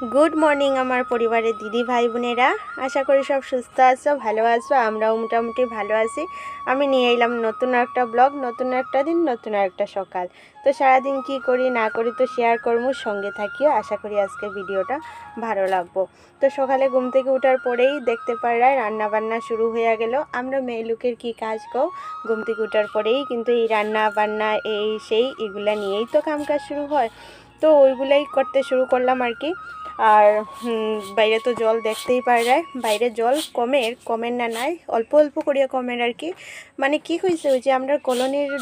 Good morning আমার পরিবারের দিদি ভাই বোনেরা, আশা করি সব সুস্থ আছো, ভালো আছো। আমরাও মোটামুটি ভালো আছি। আমি নিয়ে এলাম নতুন একটা ব্লগ, নতুন একটা দিন, নতুন একটা সকাল। তো সারাদিন কি করি না করি তো শেয়ার করবো, সঙ্গে থাকিও। আশা করি আজকে ভিডিওটা ভালো লাগবো। তো সকালে ঘুম থেকে ওঠার পরেই দেখতে পারায় রান্না বান্না শুরু হয়ে গেল। আমরা মেয়ে লোকের কী কাজ গো, ঘুম থেকে ওঠার পরেই কিন্তু এই রান্না বান্না এই সেই এগুলা নিয়েই তো কামকাজ শুরু হয়। তো ওইগুলাই করতে শুরু করলাম আর কি। আর বাইরে তো জল দেখতেই পারা যায়, বাইরে জল কমের না নাই অল্প অল্প করিয়া কমের আর কি। মানে কি হয়েছে, ওই যে আমরা কলোনির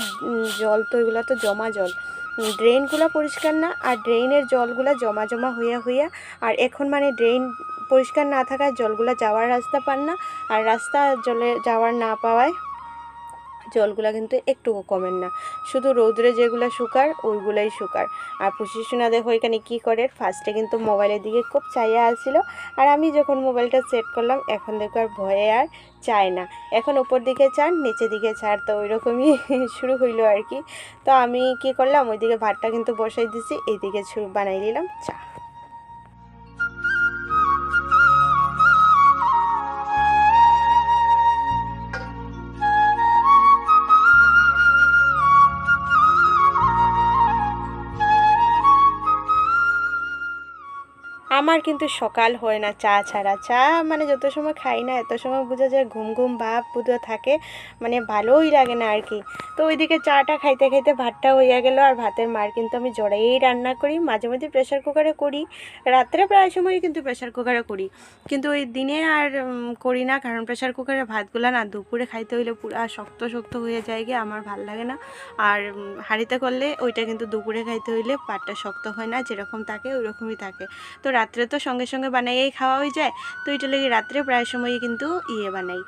জল তো এগুলো তো জমা জল, ড্রেনগুলো পরিষ্কার না, আর ড্রেনের জলগুলো জমা জমা হইয়া হইয়া, আর এখন মানে ড্রেন পরিষ্কার না থাকায় জলগুলো যাওয়ার রাস্তা পান না, আর রাস্তা জলে যাওয়ার না পাওয়ায় জলগুলা কিন্তু একটুকু কমেন না, শুধু রৌদ্রে যেগুলো শুকার ওইগুলাই শুকার। আর পুষি সোনা দেখো এখানে কী করে, ফার্স্টে কিন্তু মোবাইলের দিকে খুব চাইয়া আসছিল, আর আমি যখন মোবাইলটা সেট করলাম এখন দেখো আর ভয়ে আর চায় না, এখন উপর দিকে চান নিচের দিকে ছাড়, তো ওই রকমই শুরু হইলো আর কি। তো আমি কি করলাম, ওইদিকে ভাতটা কিন্তু বসাই দিছি, এইদিকে বানাই দিলাম চা। আমার কিন্তু সকাল হয় না চা ছাড়া। চা মানে যত সময় খাই না এত সময় বোঝা যায় ঘুম ঘুম ভাব বুধ থাকে, মানে ভালোই লাগে না আর কি। তো ওইদিকে চাটা খাইতে খাইতে ভাতটা হইয়া গেল। আর ভাতের মার কিন্তু আমি জড়াইয়েই রান্না করি, মাঝে মধ্যে প্রেশার কুকারে করি, রাত্রে প্রায় সময় কিন্তু প্রেশার কুকারে করি, কিন্তু ওই দিনে আর করি না, কারণ প্রেশার কুকারে ভাতগুলা না দুপুরে খাইতে হইলে পুরো শক্ত শক্ত হয়ে যায় গিয়ে, আমার ভাল লাগে না। আর হাঁড়িতে করলে ওইটা কিন্তু দুপুরে খাইতে হইলে পাটটা শক্ত হয় না, যেরকম থাকে ওই রকমই থাকে। তো রাত্রে তো সঙ্গে সঙ্গে বানাইয়েই খাওয়া হয়ে যায়, তো এটা লেগে রাত্রে প্রায় সময়ই কিন্তু বানাই,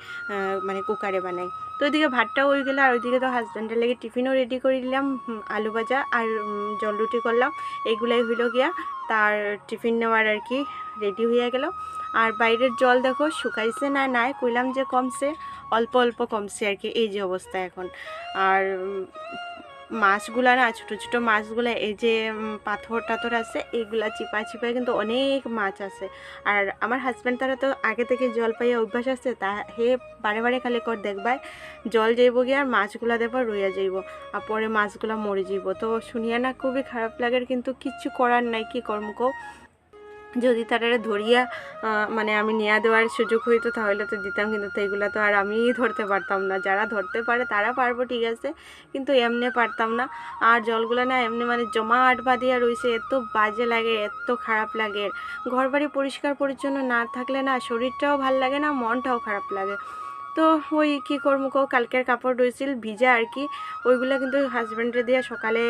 মানে কুকারে বানাই। তো ওইদিকে ভাতটাও হয়ে গেলো, আর ওইদিকে তো হাজব্যান্ডের লেগে টিফিনও রেডি করে দিলাম, আলু ভাজা আর জল রুটি করলাম, এগুলাই হইল গিয়া তার টিফিন নেওয়ার আর কি রেডি হয়ে গেল। আর বাইরের জল দেখো শুকাইছে না নাই, কইলাম যে কমছে, অল্প অল্প কমছে আর কি, এই যে অবস্থা এখন। আর মাছগুলা না, ছোটো ছোটো মাছগুলো, এই যে পাথর টাথর আছে এইগুলা চিপায় চিপায় কিন্তু অনেক মাছ আছে। আর আমার হাজব্যান্ড তারা তো আগে থেকে জল পাইয়া অভ্যাস আছে, তা হে বারে বারে খালি কর দেখবাই জল যাইব গিয়ে আর মাছগুলা দেখবার রইয়া যাইব, আর পরে মাছগুলা মরে যাইব। তো শুনিয়া না খুবই খারাপ লাগে, কিন্তু কিচ্ছু করার নাই, কি কর্ম কো। যদি তারা ধরিয়া মানে আমি নেওয়া দেওয়ার সুযোগ হইতো তাহলে তো দিতাম, কিন্তু তো এগুলো তো আর আমিই ধরতে পারতাম না, যারা ধরতে পারে তারা পারবো ঠিক আছে, কিন্তু এমনি পারতাম না। আর জলগুলো না এমনি মানে জমাট বাঁধিয়া রয়েছে, এত বাজে লাগে, এত খারাপ লাগে। ঘর বাড়ি পরিষ্কার পরিচ্ছন্ন না থাকলে না শরীরটাও ভাল লাগে না, মনটাও খারাপ লাগে। তো ওই কী করবো কো, কালকের কাপড় রয়েছিল ভিজা আর কি, ওইগুলো কিন্তু হাজব্যান্ডে দিয়ে সকালে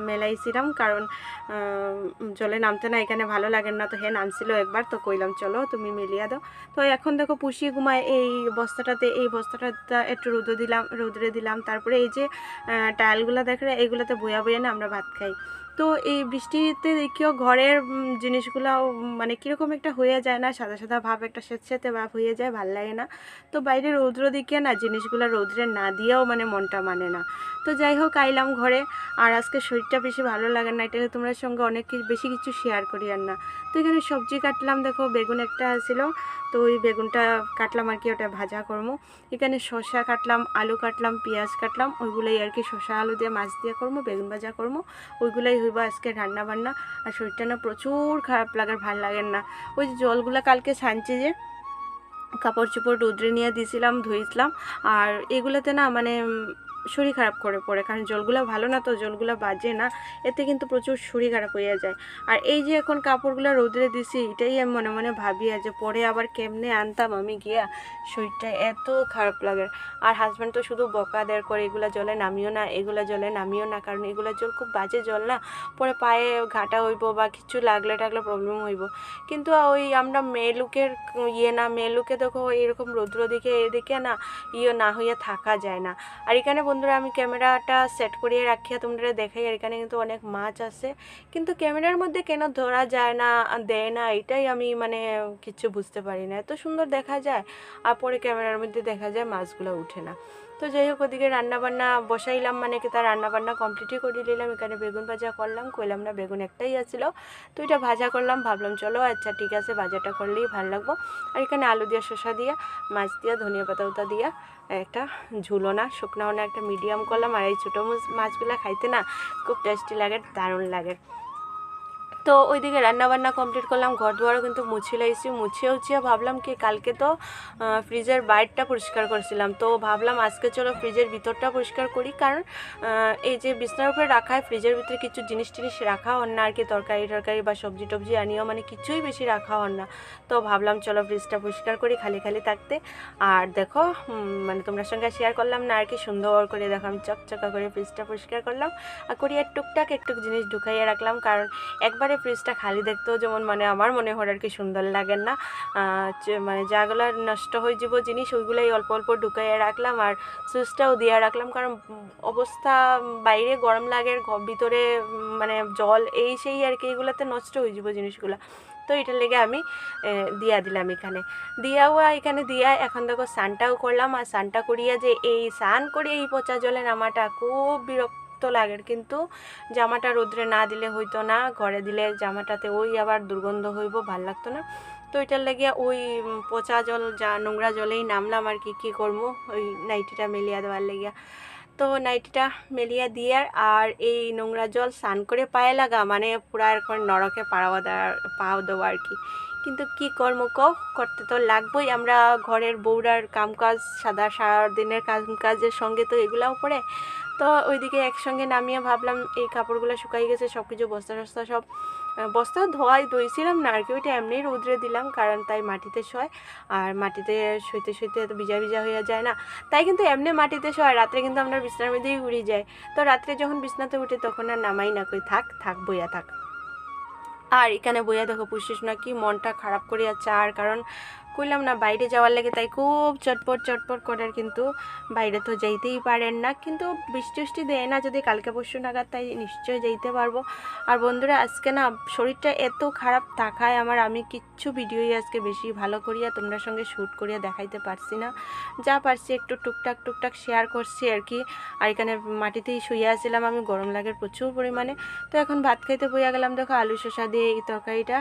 মেলাইছিলাম, কারণ জলে নামতে না এখানে ভালো লাগে না, তো হে নামছিল একবার, তো কইলাম চলো তুমি মিলিয়ে দাও। তো এখন দেখো পুষিয়ে ঘুমায় এই বস্তাটাতে, এই বস্তাটা একটু রোদরে দিলাম, তারপরে এই যে টাইলগুলো দেখে এইগুলোতে বইয়া বইয়া না আমরা ভাত খাই। তো এই বৃষ্টিতে দেখিও ঘরের জিনিসগুলো মানে কীরকম একটা হয়ে যায় না, সাদা সাদা ভাব, একটা স্যাঁতস্যাঁতে ভাব হয়ে যায়, ভাল লাগে না। তো বাইরে রৌদ্র দিকে না জিনিসগুলো রৌদ্রে না দিয়েও মানে মনটা মানে না। তো যাই হোক আইলাম ঘরে, আর আজকে শরীরটা বেশি ভালো লাগে না, এটাকে তোমরা সঙ্গে অনেক বেশি কিছু শেয়ার করি আর না। তো এখানে সবজি কাটলাম, দেখো বেগুন একটা ছিল, তো ওই বেগুনটা কাটলাম আর কি, ওটা ভাজা করবো। এখানে শসা কাটলাম, আলু কাটলাম, পেঁয়াজ কাটলাম, ওইগুলোই আর কি শসা আলু দিয়ে মাছ দিয়ে করবো, বেগুন ভাজা করবো, ওইগুলোই হইব আজকে রান্না বান্না। আর শরীরটা না প্রচুর খারাপ লাগে, ভাল লাগে না। ওই যে জলগুলো কালকে ছানছে, যে কাপড় চোপড় রোদ্রে নিয়ে দিয়েছিলাম, ধুয়েছিলাম, আর এগুলোতে না মানে শরীর খারাপ করে পড়ে, কারণ জলগুলো ভালো না, তো জলগুলো বাজে না, এতে কিন্তু প্রচুর শরীর খারাপ হয়ে যায়। আর এই যে এখন কাপড়গুলো রোদ্রে দিছি, এটাই আমি মনে মনে ভাবি যে পরে আবার কেমনে আনতাম আমি গিয়া, শরীরটা এত খারাপ লাগে। আর হাজব্যান্ড তো শুধু বকা দেয় করে, এগুলো জলে নামিও না, এগুলো জলে নামিও না, কারণ এগুলো জল খুব বাজে জল না, পরে পায়ে ঘাটা হইব বা কিছু লাগলে টাগলে প্রবলেম হইব। কিন্তু ওই আমরা মেয়ে লোকের না, মেয়ে লোকে দেখো এরকম রৌদ্র দিকে এদিকে না না হইয়া থাকা যায় না। আর এখানে বন্ধুরা আমি ক্যামেরাটা সেট করিয়ে রাখিয়া তোমরা দেখাই, আর এখানে কিন্তু অনেক মাছ আছে, কিন্তু ক্যামেরার মধ্যে কেন ধরা যায় না, দেয় না, এটাই আমি মানে কিছু বুঝতে পারি না। এত সুন্দর দেখা যায় আর পরে ক্যামেরার মধ্যে দেখা যায় মাছগুলো উঠে না। তো যাই হোক ওদিকে রান্নাবান্না বসাইলাম, মানে কি তার রান্নাবান্না কমপ্লিটই করে নিলাম। এখানে বেগুন ভাজা করলাম, কইলাম না বেগুন একটাই আছিল, তো এটা ভাজা করলাম। ভাবলাম চলো আচ্ছা ঠিক আছে ভাজাটা করলেই ভালো লাগবো। আর এখানে আলু দিয়া, শসা দিয়া, মাছ দিয়া, ধনিয়া পাতা উতা দিয়া একটা ঝুলো না শুকনাও না একটা মিডিয়াম করলাম। আর এই ছোটো মাছগুলো খাইতে না খুব টেস্টি লাগে, দারুণ লাগে। তো ওইদিকে রান্নাবান্না কমপ্লিট করলাম, ঘর দুয়ারও কিন্তু মুছে লাইছি। মুছিয়ে ভাবলাম কি কালকে তো ফ্রিজের বাইরটা পরিষ্কার করছিলাম, তো ভাবলাম আজকে চলো ফ্রিজের ভিতরটা পরিষ্কার করি। কারণ এই যে বিছনার উপরে রাখা হয় ফ্রিজের ভিতরে কিছু জিনিস টিনিস রাখা হন না আর কি, তরকারি বা সবজি টবজি আনিও মানে কিছুই বেশি রাখা হন না। তো ভাবলাম চলো ফ্রিজটা পরিষ্কার করি খালি খালি থাকতে। আর দেখো মানে তোমার সঙ্গে শেয়ার করলাম না আর কি, সুন্দর করে দেখো আমি চকচকা করে ফ্রিজটা পরিষ্কার করলাম। আর করি আর টুকটাক একটু জিনিস ঢুকাইয়া রাখলাম, কারণ একবারে ফ্রিজটা খালি দেখতেও যেমন মানে আমার মনে হয় আর কি সুন্দর লাগে না। মানে যাগুলো নষ্ট হয়ে যাব জিনিস ওইগুলাই অল্প অল্প ঢুকাইয়া রাখলাম। আর সুইচটাও দিয়ে রাখলাম, কারণ অবস্থা বাইরে গরম লাগে, ভিতরে মানে জল এই সেই আর কি, এগুলোতে নষ্ট হয়ে যাব জিনিসগুলো। তো এটার লেগে আমি দিয়া দিলাম এখানে, এখানে দিয়া এখন দেখো স্নানটাও করলাম। আর স্নানটা করিয়া যে এই স্নান করে এই পচা জলে নামাটা খুব বিরক্ত লাগে, কিন্তু জামাটা রোদ্রে না দিলে হইতো না, ঘরে দিলে জামাটাতে ওই আবার দুর্গন্ধ হইব, ভাল লাগতো না। তো এটার লাগিয়া ওই পচা জল নোংরা জলেই নামলাম আর কি করবো, ওই নাইটিটা মেলিয়া দেওয়ার লাগিয়া। তো নাইটিটা মেলিয়া দিয়ে আর এই নোংরা জল স্নান করে পায়ে লাগা মানে পুরা এখন নরকে পাও দেওয়া আর কি। কিন্তু কি কর্ম করতে তো লাগবেই, আমরা ঘরের বউরার কামকাজ সারাদিনের কাজের সঙ্গে তো এগুলাও পড়ে। তো ওইদিকে একসঙ্গে নামিয়ে ভাবলাম এই কাপড়গুলো শুকাই গেছে, সব কিছু বস্তা সব বস্তা ধুইছিলাম না আর কি, ওইটা এমনি রৌদ্রে দিলাম, কারণ তাই মাটিতে শোয়। আর মাটিতে শুইতে তো ভিজা হয়ে যায় না, তাই কিন্তু এমনি মাটিতে শোয়। রাত্রে কিন্তু আমরা বিছনার মধ্যেই উড়ে যায়। তো রাত্রে যখন বিছনাতে উঠে তখন আর নামাই না, কই থাক বইয়া থাক। আর এখানে বইয়া দেখো পুষিস না কি মনটা খারাপ করিয়া চার, কারণ কইলাম না বাইরে যাওয়ার লাগে তাই খুব চটপট করার, কিন্তু বাইরে তো যাইতেই পারেন না। কিন্তু বৃষ্টি দেয় না যদি কালকে পরশু নাগাদ, তাই নিশ্চয়ই যাইতে পারবো। আর বন্ধুরা আজকে না শরীরটা এত খারাপ থাকায় আমি কিচ্ছু ভিডিওই আজকে বেশি ভালো করিয়া তোমরা সঙ্গে শ্যুট করিয়া দেখাইতে পারছি না। যা পারছি একটু টুকটাক শেয়ার করছি আর কি। আর এখানে মাটিতেই শুয়ে আসছিলাম আমি, গরম লাগে প্রচুর পরিমাণে। তো এখন ভাত খাইতে বইয়া গেলাম, দেখো আলু শসা দিয়ে এই তরকারিটা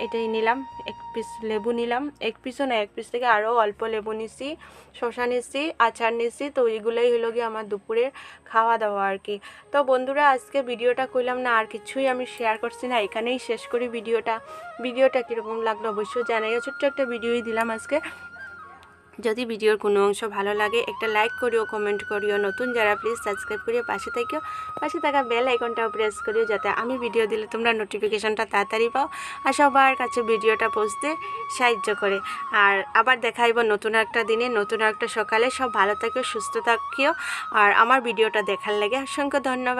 এটাই নিলাম। এক পিস লেবু নিলাম, এক পিস থেকে আরও অল্প লেবু নিছি, শসা নিছি, আচার নিছি। তো এইগুলোই হলো গিয়ে আমার দুপুরের খাওয়া দাওয়া আর কি। তো বন্ধুরা আজকে ভিডিওটা কইলাম না আর কিছুই আমি শেয়ার করছি না, এখানেই শেষ করি ভিডিওটা কীরকম লাগলো অবশ্যই জানাইও। ছোট্ট একটা ভিডিওই দিলাম আজকে। যদি ভিডিওর কোনো অংশ ভালো লাগে একটা লাইক করিও, কমেন্ট করিও। নতুন যারা প্লিজ সাবস্ক্রাইব করিও, পাশে থাকা বেল আইকনটাও প্রেস করিও, যাতে আমি ভিডিও দিলে তোমরা নোটিফিকেশনটা তাড়াতাড়ি পাও আর সবার কাছে ভিডিওটা পৌঁছতে সাহায্য করে। আর আবার দেখাইব নতুন একটা দিনে, নতুন একটা সকালে। সব ভালো থাকিও, সুস্থ থাকিও। আর আমার ভিডিওটা দেখার লাগে অসংখ্য ধন্যবাদ।